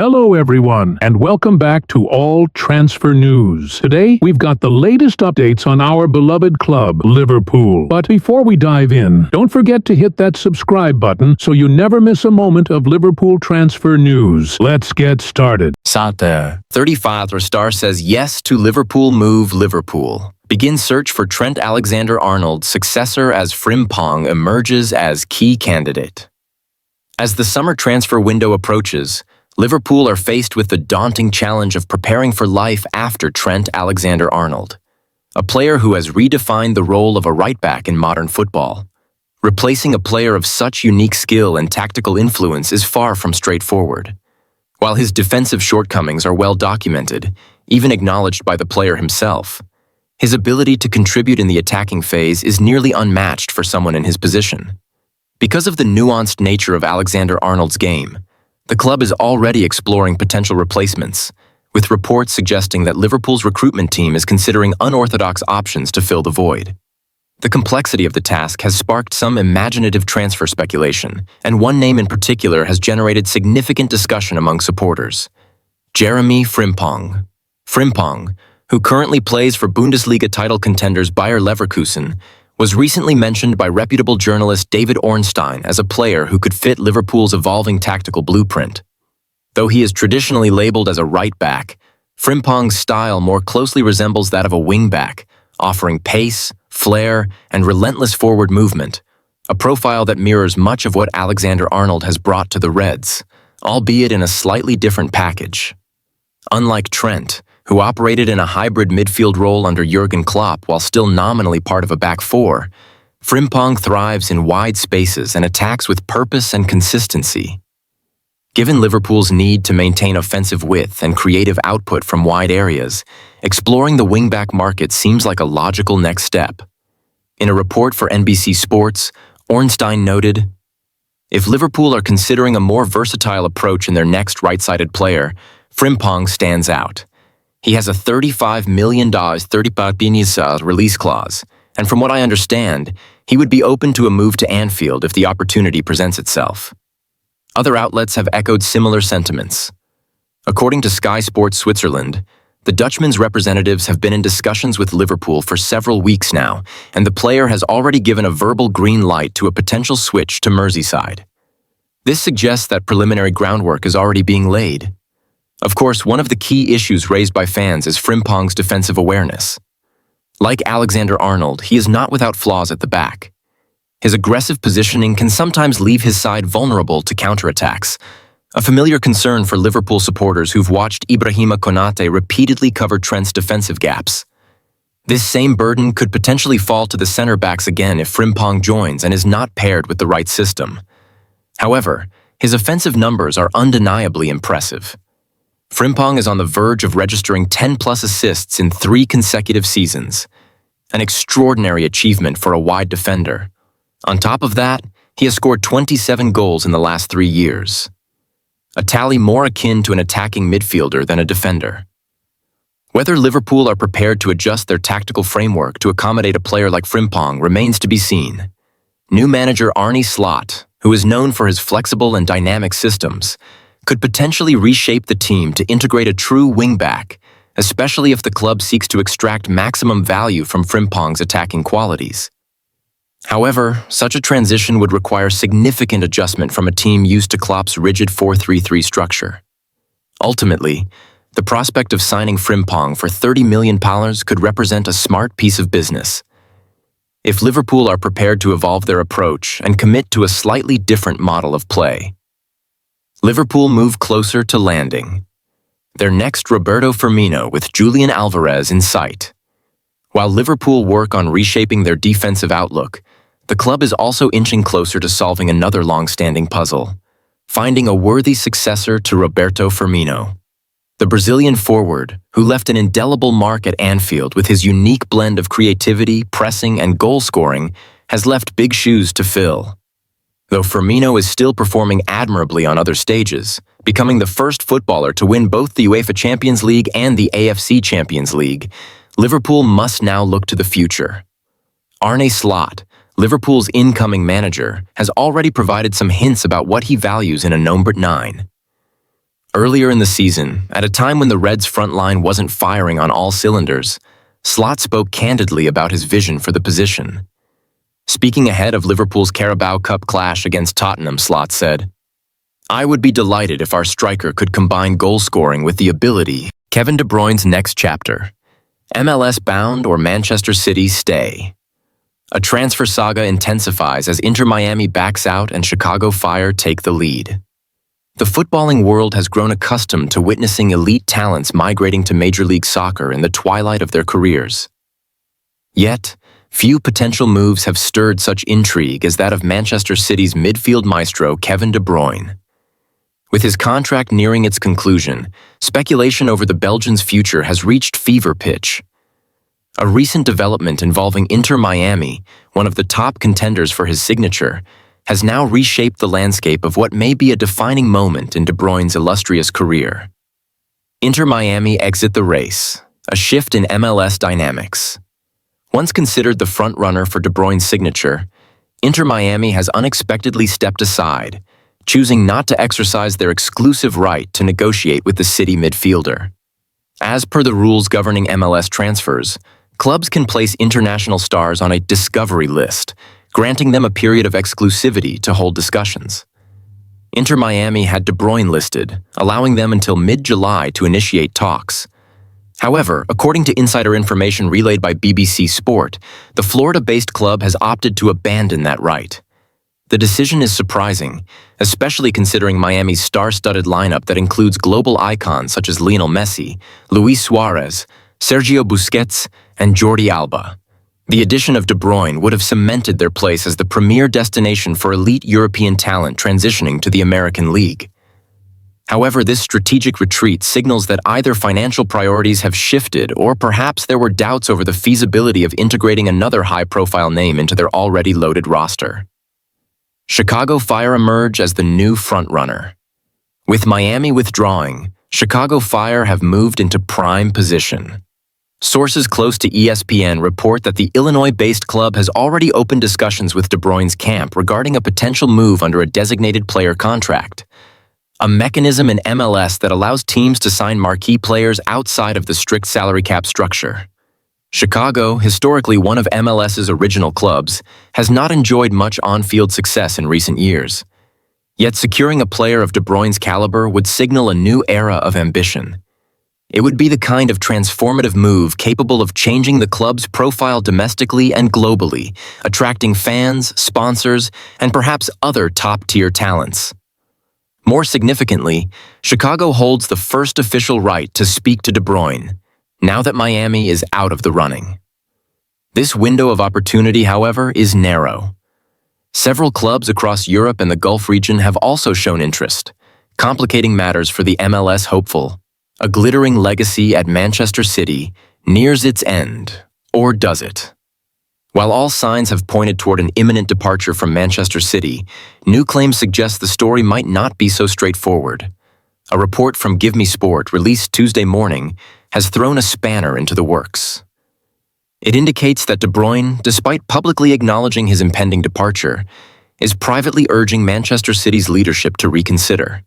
Hello everyone, and welcome back to All Transfer News. Today, we've got the latest updates on our beloved club, Liverpool. But before we dive in, don't forget to hit that subscribe button so you never miss a moment of Liverpool transfer news. Let's get started. Sate, 35 star says yes to Liverpool move Liverpool. Begin search for Trent Alexander-Arnold's successor as Frimpong emerges as key candidate. As the summer transfer window approaches, Liverpool are faced with the daunting challenge of preparing for life after Trent Alexander-Arnold, a player who has redefined the role of a right-back in modern football. Replacing a player of such unique skill and tactical influence is far from straightforward. While his defensive shortcomings are well documented, even acknowledged by the player himself, his ability to contribute in the attacking phase is nearly unmatched for someone in his position. Because of the nuanced nature of Alexander-Arnold's game, the club is already exploring potential replacements, with reports suggesting that Liverpool's recruitment team is considering unorthodox options to fill the void. The complexity of the task has sparked some imaginative transfer speculation, and one name in particular has generated significant discussion among supporters: Jeremy Frimpong. Frimpong, who currently plays for Bundesliga title contenders Bayer Leverkusen, was recently mentioned by reputable journalist David Ornstein as a player who could fit Liverpool's evolving tactical blueprint. Though he is traditionally labelled as a right-back, Frimpong's style more closely resembles that of a wing-back, offering pace, flair, and relentless forward movement, a profile that mirrors much of what Alexander-Arnold has brought to the Reds, albeit in a slightly different package. Unlike Trent, who operated in a hybrid midfield role under Jurgen Klopp while still nominally part of a back four, Frimpong thrives in wide spaces and attacks with purpose and consistency. Given Liverpool's need to maintain offensive width and creative output from wide areas, exploring the wingback market seems like a logical next step. In a report for NBC Sports, Ornstein noted, "If Liverpool are considering a more versatile approach in their next right-sided player, Frimpong stands out. He has a $35 million release clause, and from what I understand, he would be open to a move to Anfield if the opportunity presents itself." Other outlets have echoed similar sentiments. According to Sky Sports Switzerland, the Dutchman's representatives have been in discussions with Liverpool for several weeks now, and the player has already given a verbal green light to a potential switch to Merseyside. This suggests that preliminary groundwork is already being laid. Of course, one of the key issues raised by fans is Frimpong's defensive awareness. Like Alexander-Arnold, he is not without flaws at the back. His aggressive positioning can sometimes leave his side vulnerable to counterattacks, a familiar concern for Liverpool supporters who've watched Ibrahima Konate repeatedly cover Trent's defensive gaps. This same burden could potentially fall to the centre-backs again if Frimpong joins and is not paired with the right system. However, his offensive numbers are undeniably impressive. Frimpong is on the verge of registering 10-plus assists in 3 consecutive seasons, an extraordinary achievement for a wide defender. On top of that, he has scored 27 goals in the last 3 years, a tally more akin to an attacking midfielder than a defender. Whether Liverpool are prepared to adjust their tactical framework to accommodate a player like Frimpong remains to be seen. New manager Arne Slot, who is known for his flexible and dynamic systems, could potentially reshape the team to integrate a true wing-back, especially if the club seeks to extract maximum value from Frimpong's attacking qualities. However, such a transition would require significant adjustment from a team used to Klopp's rigid 4-3-3 structure. Ultimately, the prospect of signing Frimpong for £30 million could represent a smart piece of business. If Liverpool are prepared to evolve their approach and commit to a slightly different model of play, Liverpool move closer to landing. Their next Roberto Firmino with Julian Alvarez in sight. While Liverpool work on reshaping their defensive outlook, the club is also inching closer to solving another long-standing puzzle, finding a worthy successor to Roberto Firmino. The Brazilian forward, who left an indelible mark at Anfield with his unique blend of creativity, pressing, and goal-scoring, has left big shoes to fill. Though Firmino is still performing admirably on other stages, becoming the first footballer to win both the UEFA Champions League and the AFC Champions League, Liverpool must now look to the future. Arne Slot, Liverpool's incoming manager, has already provided some hints about what he values in a number 9. Earlier in the season, at a time when the Reds' front line wasn't firing on all cylinders, Slot spoke candidly about his vision for the position. Speaking ahead of Liverpool's Carabao Cup clash against Tottenham, Slot said, "I would be delighted if our striker could combine goal scoring with the ability." Kevin De Bruyne's next chapter. MLS bound or Manchester City stay? A transfer saga intensifies as Inter Miami backs out and Chicago Fire take the lead. The footballing world has grown accustomed to witnessing elite talents migrating to Major League Soccer in the twilight of their careers. Yet, few potential moves have stirred such intrigue as that of Manchester City's midfield maestro Kevin De Bruyne. With his contract nearing its conclusion, speculation over the Belgian's future has reached fever pitch. A recent development involving Inter Miami, one of the top contenders for his signature, has now reshaped the landscape of what may be a defining moment in De Bruyne's illustrious career. Inter Miami exit the race, a shift in MLS dynamics. Once considered the front-runner for De Bruyne's signature, Inter Miami has unexpectedly stepped aside, choosing not to exercise their exclusive right to negotiate with the City midfielder. As per the rules governing MLS transfers, clubs can place international stars on a discovery list, granting them a period of exclusivity to hold discussions. Inter Miami had De Bruyne listed, allowing them until mid-July to initiate talks. However, according to insider information relayed by BBC Sport, the Florida-based club has opted to abandon that right. The decision is surprising, especially considering Miami's star-studded lineup that includes global icons such as Lionel Messi, Luis Suarez, Sergio Busquets, and Jordi Alba. The addition of De Bruyne would have cemented their place as the premier destination for elite European talent transitioning to the American League. However, this strategic retreat signals that either financial priorities have shifted or perhaps there were doubts over the feasibility of integrating another high-profile name into their already loaded roster. Chicago Fire emerge as the new frontrunner. With Miami withdrawing, Chicago Fire have moved into prime position. Sources close to ESPN report that the Illinois-based club has already opened discussions with De Bruyne's camp regarding a potential move under a designated player contract, a mechanism in MLS that allows teams to sign marquee players outside of the strict salary cap structure. Chicago, historically one of MLS's original clubs, has not enjoyed much on-field success in recent years. Yet securing a player of De Bruyne's caliber would signal a new era of ambition. It would be the kind of transformative move capable of changing the club's profile domestically and globally, attracting fans, sponsors, and perhaps other top-tier talents. More significantly, Chicago holds the first official right to speak to De Bruyne, now that Miami is out of the running. This window of opportunity, however, is narrow. Several clubs across Europe and the Gulf region have also shown interest, complicating matters for the MLS hopeful. A glittering legacy at Manchester City nears its end, or does it? While all signs have pointed toward an imminent departure from Manchester City, new claims suggest the story might not be so straightforward. A report from Give Me Sport, released Tuesday morning, has thrown a spanner into the works. It indicates that De Bruyne, despite publicly acknowledging his impending departure, is privately urging Manchester City's leadership to reconsider.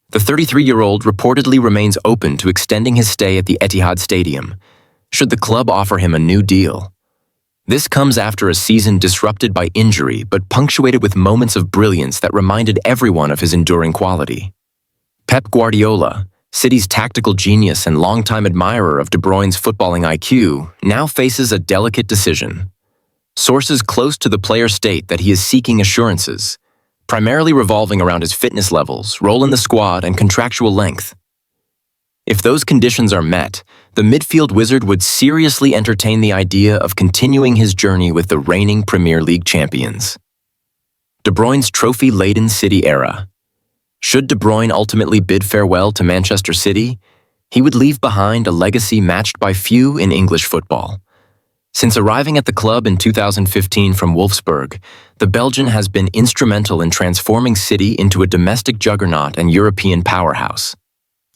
The 33-year-old reportedly remains open to extending his stay at the Etihad Stadium, should the club offer him a new deal. This comes after a season disrupted by injury but punctuated with moments of brilliance that reminded everyone of his enduring quality. Pep Guardiola, City's tactical genius and longtime admirer of De Bruyne's footballing IQ, now faces a delicate decision. Sources close to the player state that he is seeking assurances, primarily revolving around his fitness levels, role in the squad, and contractual length. If those conditions are met, the midfield wizard would seriously entertain the idea of continuing his journey with the reigning Premier League champions. De Bruyne's trophy-laden City era. Should De Bruyne ultimately bid farewell to Manchester City, he would leave behind a legacy matched by few in English football. Since arriving at the club in 2015 from Wolfsburg, the Belgian has been instrumental in transforming City into a domestic juggernaut and European powerhouse.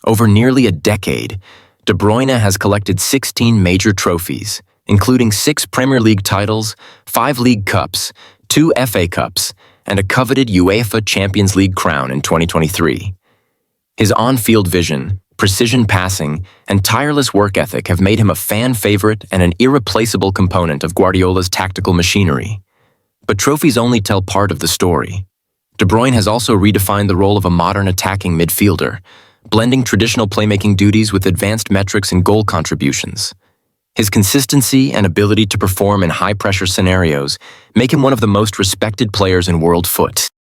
Over nearly a decade, De Bruyne has collected 16 major trophies, including 6 Premier League titles, 5 League Cups, 2 FA Cups, and a coveted UEFA Champions League crown in 2023. His on-field vision, precision passing, and tireless work ethic have made him a fan favorite and an irreplaceable component of Guardiola's tactical machinery. But trophies only tell part of the story. De Bruyne has also redefined the role of a modern attacking midfielder, blending traditional playmaking duties with advanced metrics and goal contributions. His consistency and ability to perform in high-pressure scenarios make him one of the most respected players in world foot.